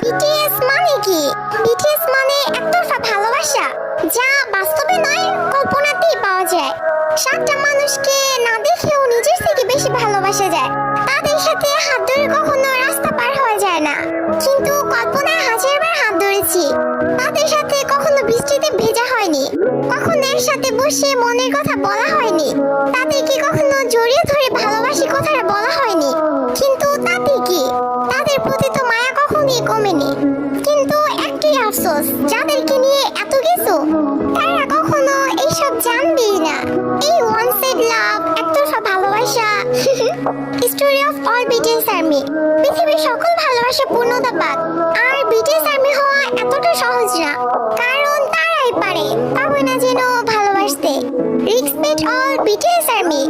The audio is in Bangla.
বিটিএস মানে কি? বিটিএস মানে একতরফা ভালোবাসা, যা বাস্তবে নয় কল্পনাতেই পাওয়া যায়। সাতটা মানুষকে না দেখেও নিজের থেকে বেশি ভালোবাসা যায়। তাদের সাথে হাত ধরে কখনো রাস্তা পার হওয়া যায় না, কিন্তু কল্পনায় হাজারবার হাত ধরেছি। তাদের সাথে কখনো বৃষ্টিতে ভেজা হয়নি, কখনো একসাথে বসে মনের কথা বলা হয়নি, তাদেরকে কখনো জড়িয়ে ধরে ভালোবাসি কথাটা বলা হয়নি। কিন্তু তাতে কি, তাদের প্রতি তো মায়া কখনোই কমেনি। কিন্তু একটাই আফসোস, যাদেরকে নিয়ে এত কিছু, তারা কখনো এইসব জানবেই না। এই ওয়ান সাইড লাভ, একতরফা ভালোবাসা। Story of all BTS army. পৃথিবীর সকল ভালোবাসা পূর্ণতা পাক, আর বিটিএস আর্মি হওয়া এতটা সহজ না, কারণ তারাই পারে পাবে না যেন ভালোবাসতে। Respect all BTS army.